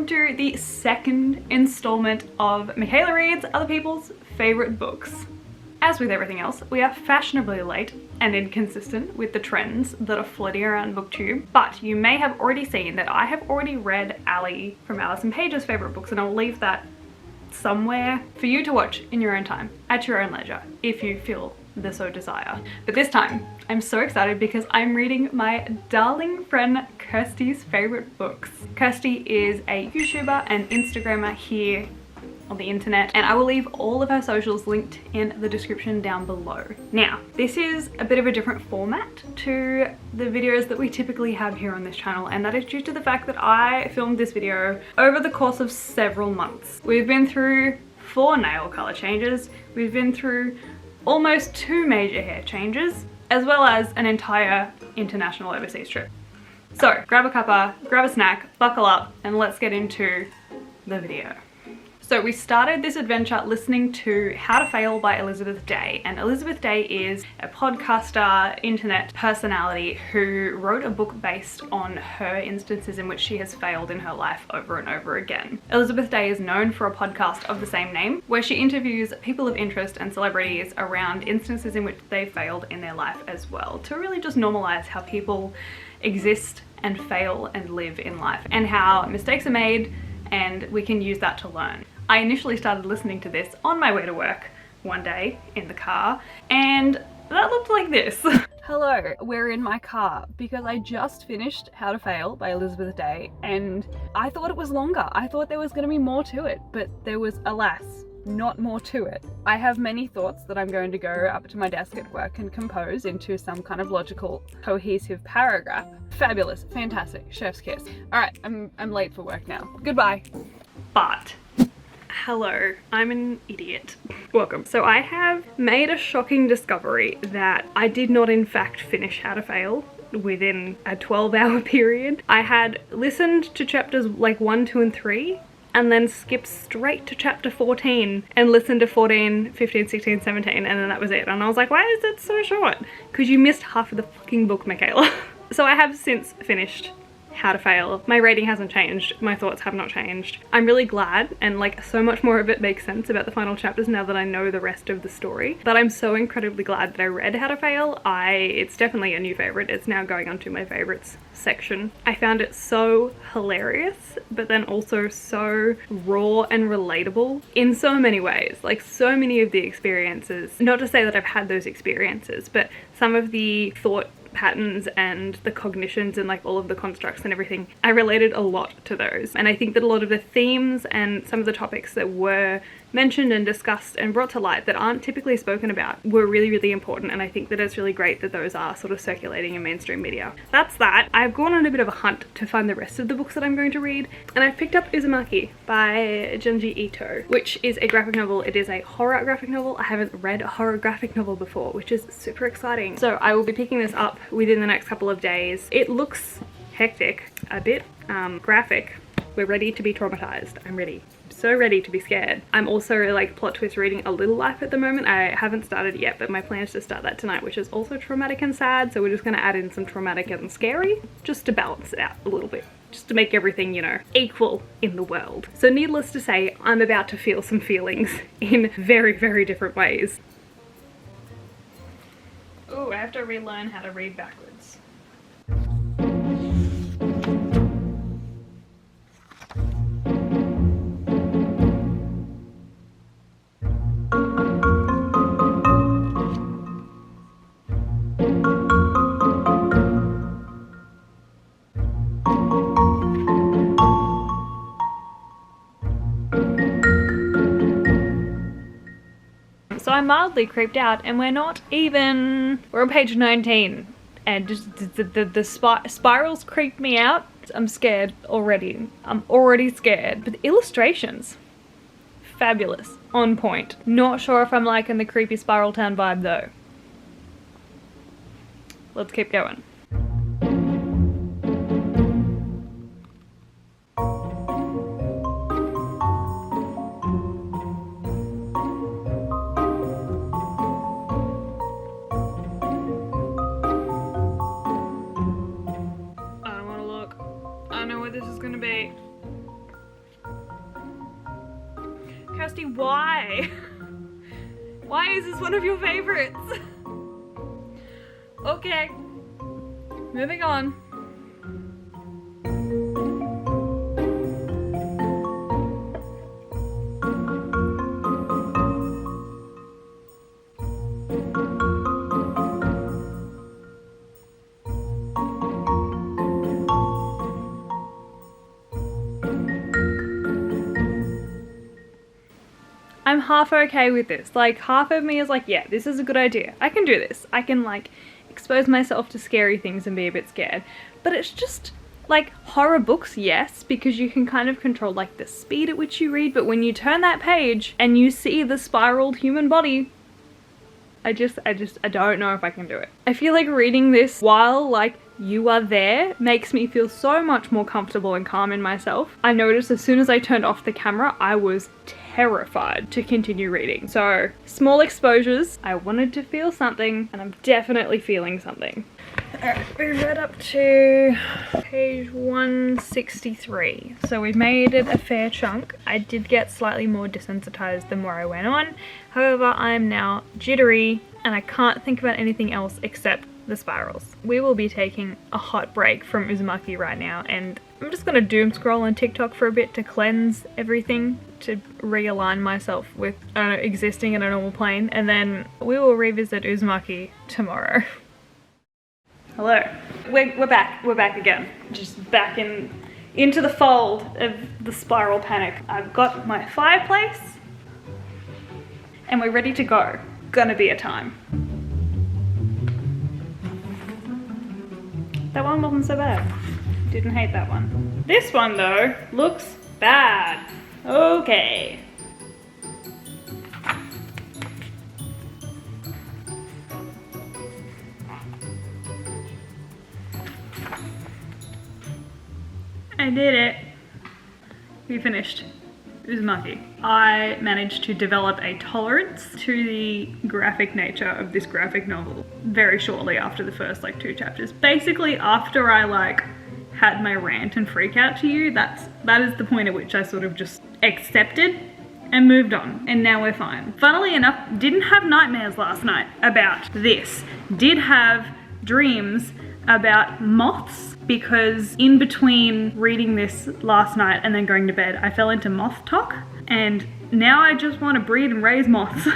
to the second installment of Meekela Reads Other People's Favourite Books. As with everything else, we are fashionably late and inconsistent with the trends that are floating around BookTube, but you may have already seen that I have already read Ali from Alison Page's favourite books, and I'll leave that somewhere for you to watch in your own time, at your own leisure, if you feel the so desire. But this time, I'm so excited because I'm reading my darling friend Kirsty's favourite books. Kirsty is a YouTuber and Instagrammer here on the internet, and I will leave all of her socials linked in the description down below. Now, this is a bit of a different format to the videos that we typically have here on this channel, and that is due to the fact that I filmed this video over the course of several months. We've been through 4 nail colour changes, we've been through almost 2 major hair changes, as well as an entire international overseas trip. So grab a cuppa, grab a snack, buckle up, and let's get into the video. So we started this adventure listening to How to Fail by Elizabeth Day, and Elizabeth Day is a podcaster, internet personality who wrote a book based on her instances in which she has failed in her life over and over again. Elizabeth Day is known for a podcast of the same name, where she interviews people of interest and celebrities around instances in which they failed in their life as well, to really just normalize how people exist and fail and live in life, and how mistakes are made and we can use that to learn. I initially started listening to this on my way to work one day in the car, and that looked like this. Hello, we're in my car because I just finished How to Fail by Elizabeth Day, and I thought it was longer. I thought there was going to be more to it, but there was, alas, not more to it. I have many thoughts that I'm going to go up to my desk at work and compose into some kind of logical, cohesive paragraph. Fabulous, fantastic, chef's kiss. All right, I'm late for work now. Goodbye. But hello, I'm an idiot. Welcome. So I have made a shocking discovery that I did not in fact finish How to Fail within a 12-hour period. I had listened to chapters like 1, 2, and 3, and then skipped straight to chapter 14 and listened to 14, 15, 16, 17, and then that was it. And I was like, why is it so short? Because you missed half of the fucking book, Meekela. So I have since finished How to Fail. My rating hasn't changed, my thoughts have not changed. I'm really glad, and like so much more of it makes sense about the final chapters now that I know the rest of the story. But I'm so incredibly glad that I read How to Fail. It's definitely a new favourite. It's now going onto my favourites section. I found it so hilarious, but then also so raw and relatable in so many ways. Like so many of the experiences, not to say that I've had those experiences, but some of the thought patterns and the cognitions and like all of the constructs and everything, I related a lot to those. And I think that a lot of the themes and some of the topics that were mentioned and discussed and brought to light that aren't typically spoken about were really, really important, and I think that it's really great that those are sort of circulating in mainstream media. That's that. I've gone on a bit of a hunt to find the rest of the books that I'm going to read, and I've picked up Uzumaki by Junji Ito, which is a graphic novel. It is a horror graphic novel. I haven't read a horror graphic novel before, which is super exciting. So I will be picking this up within the next couple of days. It looks hectic, a bit graphic. We're ready to be traumatized. I'm ready. So ready to be scared. I'm also like plot twist reading A Little Life at the moment. I haven't started it yet, but my plan is to start that tonight, which is also traumatic and sad. So we're just gonna add in some traumatic and scary just to balance it out a little bit, just to make everything, you know, equal in the world. So needless to say, I'm about to feel some feelings in very, very different ways. Oh, I have to relearn how to read backwards. So I'm mildly creeped out, and we're on page 19, and just the spirals creeped me out. I'm scared already. I'm already scared. But the illustrations, fabulous, on point. Not sure if I'm liking the creepy Spiral Town vibe though. Let's keep going. Kirsty, why? Why is this one of your favorites? Okay, moving on. I'm half okay with this. Like, half of me is like, yeah, this is a good idea. I can do this. I can, like, expose myself to scary things and be a bit scared. But it's just, like, horror books, yes, because you can kind of control, like, the speed at which you read. But when you turn that page and you see the spiraled human body, I don't know if I can do it. I feel like reading this while, like, you are there makes me feel so much more comfortable and calm in myself. I noticed as soon as I turned off the camera, I was terrified to continue reading. So, small exposures. I wanted to feel something, and I'm definitely feeling something. Alright, we read up to page 163. So we've made it a fair chunk. I did get slightly more desensitized the more I went on. However, I'm now jittery and I can't think about anything else except the spirals. We will be taking a hot break from Uzumaki right now, and I'm just gonna doom scroll on TikTok for a bit to cleanse everything, to realign myself with existing in a normal plane, and then we will revisit Uzumaki tomorrow. Hello. We're back again. Just back into the fold of the spiral panic. I've got my fireplace and we're ready to go. Gonna be a time. That one wasn't so bad. Didn't hate that one. This one though looks bad. Okay. I did it. We finished Uzumaki. I managed to develop a tolerance to the graphic nature of this graphic novel very shortly after the first like 2 chapters. Basically after I like had my rant and freak out to you, that is the point at which I sort of just accepted and moved on, and now we're fine. Funnily enough, didn't have nightmares last night about this. Did have dreams about moths, because in between reading this last night and then going to bed, I fell into moth talk, and now I just want to breed and raise moths.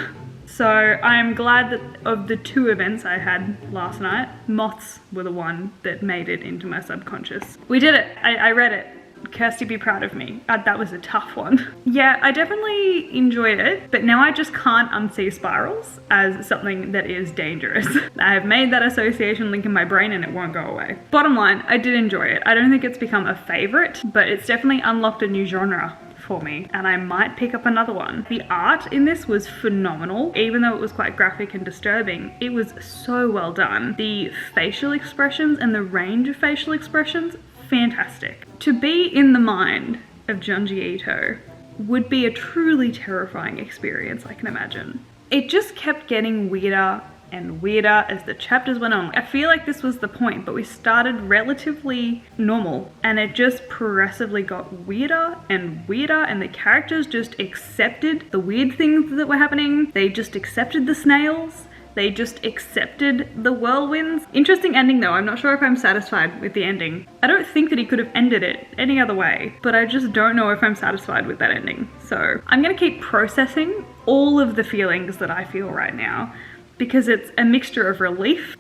So I'm glad that of the 2 events I had last night, moths were the one that made it into my subconscious. We did it. I read it. Kirsty, be proud of me. That was a tough one. Yeah, I definitely enjoyed it, but now I just can't unsee spirals as something that is dangerous. I have made that association link in my brain and it won't go away. Bottom line, I did enjoy it. I don't think it's become a favorite, but it's definitely unlocked a new genre for me, and I might pick up another one. The art in this was phenomenal, even though it was quite graphic and disturbing. It was so well done. The facial expressions and the range of facial expressions, fantastic. To be in the mind of Junji Ito would be a truly terrifying experience, I can imagine. It just kept getting weirder and weirder as the chapters went on. I feel like this was the point, but we started relatively normal and it just progressively got weirder and weirder, and the characters just accepted the weird things that were happening. They just accepted the snails. They just accepted the whirlwinds. Interesting ending though. I'm not sure if I'm satisfied with the ending. I don't think that he could have ended it any other way, but I just don't know if I'm satisfied with that ending. So I'm gonna keep processing all of the feelings that I feel right now, because it's a mixture of relief.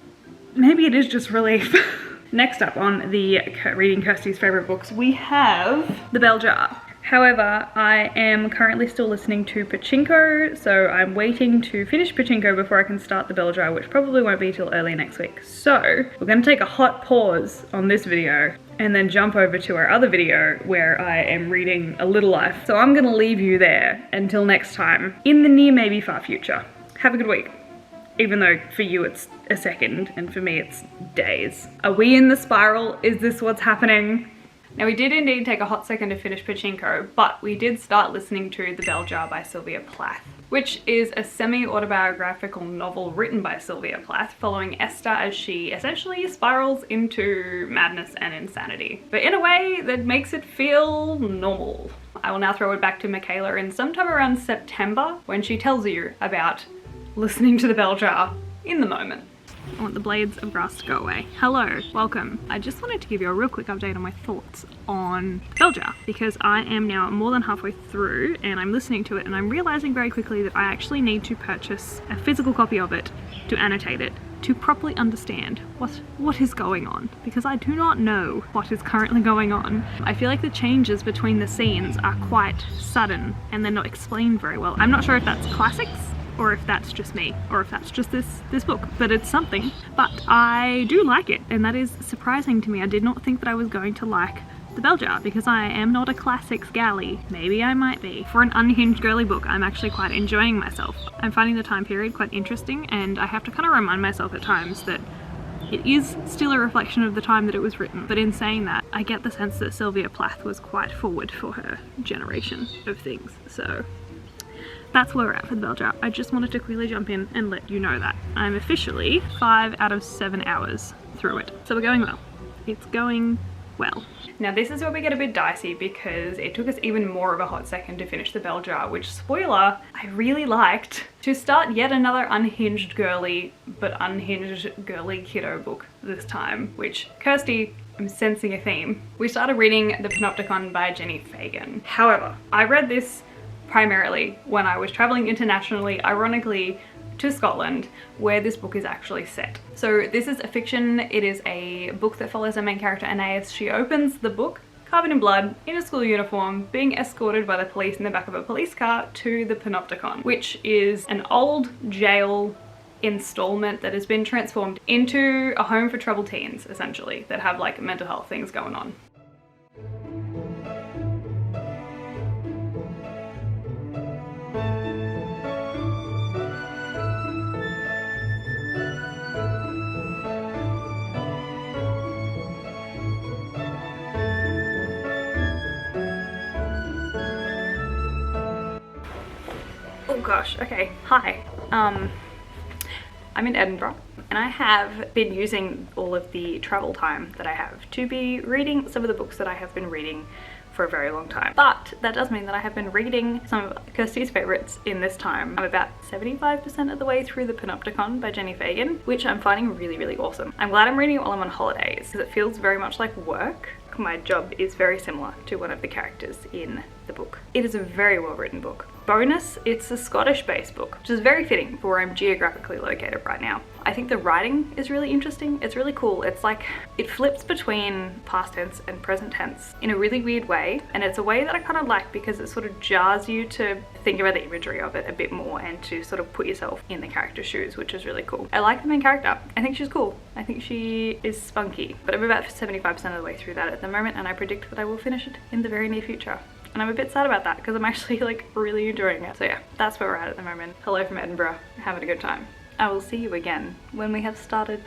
Maybe it is just relief. Next up on the Reading Kirsty's favorite books, we have The Bell Jar. However, I am currently still listening to Pachinko, so I'm waiting to finish Pachinko before I can start The Bell Jar, which probably won't be till early next week. So we're gonna take a hot pause on this video and then jump over to our other video where I am reading A Little Life. So I'm gonna leave you there until next time, in the near, maybe far future. Have a good week. Even though for you it's a second and for me it's days. Are we in the spiral? Is this what's happening? Now we did indeed take a hot second to finish Pachinko, but we did start listening to The Bell Jar by Sylvia Plath, which is a semi-autobiographical novel written by Sylvia Plath following Esther as she essentially spirals into madness and insanity, but in a way that makes it feel normal. I will now throw it back to Meekela in sometime around September when she tells you about listening to the bell jar in the moment. I want the blades of grass to go away. Hello, welcome. I just wanted to give you a real quick update on my thoughts on the bell jar because I am now more than halfway through and I'm listening to it and I'm realizing very quickly that I actually need to purchase a physical copy of it to annotate it, to properly understand what is going on, because I do not know what is currently going on. I feel like the changes between the scenes are quite sudden and they're not explained very well. I'm not sure if that's classics or if that's just me or if that's just this book, but it's something. But I do like it, and that is surprising to me. I did not think that I was going to like the bell jar because I am not a classics galley. Maybe I might be. For an unhinged girly book, I'm actually quite enjoying myself. I'm finding the time period quite interesting, and I have to kind of remind myself at times that it is still a reflection of the time that it was written. But in saying that, I get the sense that Sylvia Plath was quite forward for her generation of things. So that's where we're at for the bell jar. I just wanted to quickly jump in and let you know that I'm officially 5 out of 7 hours through it. So we're going well. It's going well. Now this is where we get a bit dicey because it took us even more of a hot second to finish the bell jar, which, spoiler, I really liked. To start yet another unhinged girly, but unhinged girly kiddo book this time, which, Kirsty, I'm sensing a theme. We started reading The Panopticon by Jenny Fagan. However, I read this primarily when I was traveling internationally, ironically, to Scotland, where this book is actually set. So this is a fiction. It is a book that follows our main character Anais. She opens the book covered in blood, in a school uniform, being escorted by the police in the back of a police car to the Panopticon, which is an old jail installment that has been transformed into a home for troubled teens, essentially, that have like mental health things going on. Oh gosh, okay, hi. I'm in Edinburgh and I have been using all of the travel time that I have to be reading some of the books that I have been reading for a very long time. But that does mean that I have been reading some of Kirsty's favorites in this time. I'm about 75% of the way through The Panopticon by Jenny Fagan, which I'm finding really, really awesome. I'm glad I'm reading it while I'm on holidays because it feels very much like work. My job is very similar to one of the characters in the book. It is a very well written book. Bonus, it's a Scottish based book, which is very fitting for where I'm geographically located right now. I think the writing is really interesting. It's really cool. It's like, it flips between past tense and present tense in a really weird way. And it's a way that I kind of like because it sort of jars you to think about the imagery of it a bit more and to sort of put yourself in the character's shoes, which is really cool. I like the main character. I think she's cool. I think she is spunky, but I'm about 75% of the way through that at the moment, and I predict that I will finish it in the very near future. And I'm a bit sad about that because I'm actually like really enjoying it. So yeah, that's where we're at the moment. Hello from Edinburgh, having a good time. I will see you again when we have started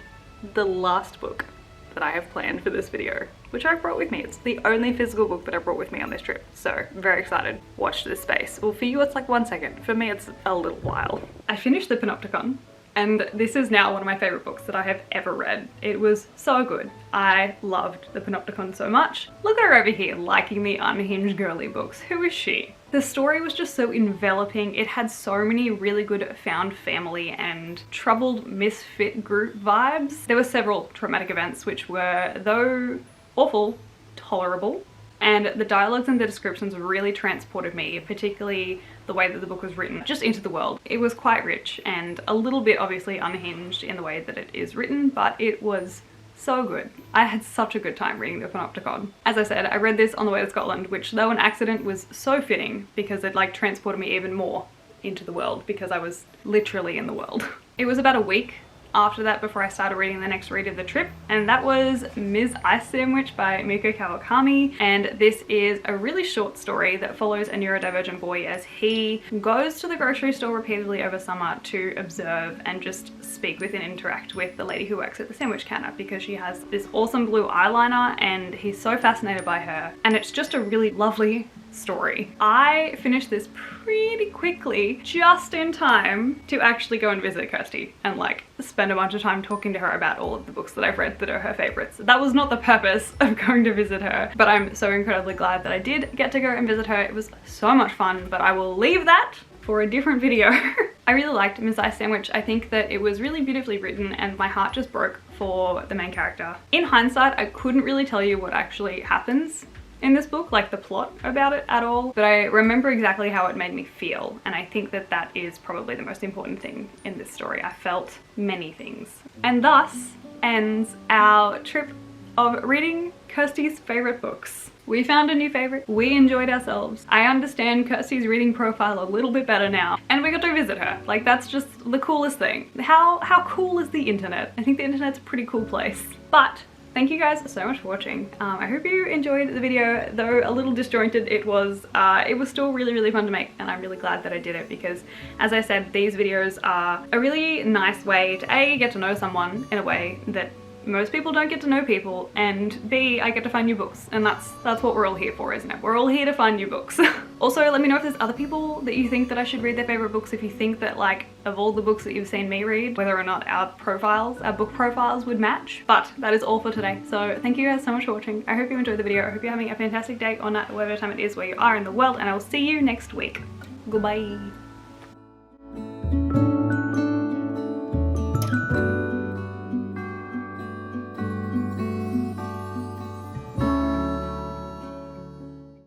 the last book that I have planned for this video, which I brought with me. It's the only physical book that I brought with me on this trip. So I'm very excited. Watch this space. Well, for you it's like 1 second. For me it's a little while. I finished The Panopticon, and this is now one of my favorite books that I have ever read. It was so good. I loved The Panopticon so much. Look at her over here liking the unhinged girly books. Who is she? The story was just so enveloping. It had so many really good found family and troubled misfit group vibes. There were several traumatic events which were, though awful, tolerable. And the dialogues and the descriptions really transported me, particularly the way that the book was written, just into the world. It was quite rich and a little bit obviously unhinged in the way that it is written, but it was so good. I had such a good time reading The Panopticon. As I said, I read this on the way to Scotland, which, though an accident, was so fitting because it like transported me even more into the world because I was literally in the world. It was about a week after that before I started reading the next read of the trip, and that was Ms. Ice Sandwich by Miko Kawakami. And this is a really short story that follows a neurodivergent boy as he goes to the grocery store repeatedly over summer to observe and just speak with and interact with the lady who works at the sandwich counter because she has this awesome blue eyeliner and he's so fascinated by her. And it's just a really lovely story. I finished this pretty quickly, just in time to actually go and visit Kirsty and like spend a bunch of time talking to her about all of the books that I've read that are her favorites. That was not the purpose of going to visit her, but I'm so incredibly glad that I did get to go and visit her. It was so much fun, but I will leave that for a different video. I really liked Miss Ice Sandwich. I think that it was really beautifully written and my heart just broke for the main character. In hindsight, I couldn't really tell you what actually happens in this book, like the plot about it at all, but I remember exactly how it made me feel, and I think that that is probably the most important thing in this story. I felt many things. And thus ends our trip of reading Kirsty's favorite books. We found a new favorite, we enjoyed ourselves. I understand Kirsty's reading profile a little bit better now, and we got to visit her. Like, that's just the coolest thing. How cool is the internet? I think the internet's a pretty cool place. But thank you guys so much for watching. I hope you enjoyed the video, though a little disjointed. It was still really fun to make, and I'm really glad that I did it because, as I said, these videos are a really nice way to A, get to know someone in a way that most people don't get to know people, and B, I get to find new books, and that's what we're all here for, isn't it? We're all here to find new books. Also, let me know if there's other people that you think that I should read their favorite books, if you think that, like, of all the books that you've seen me read, whether or not our book profiles would match. But that is all for today, so thank you guys so much for watching. I hope you enjoyed the video. I hope you're having a fantastic day or night, whatever time it is where you are in the world, and I will see you next week. Goodbye.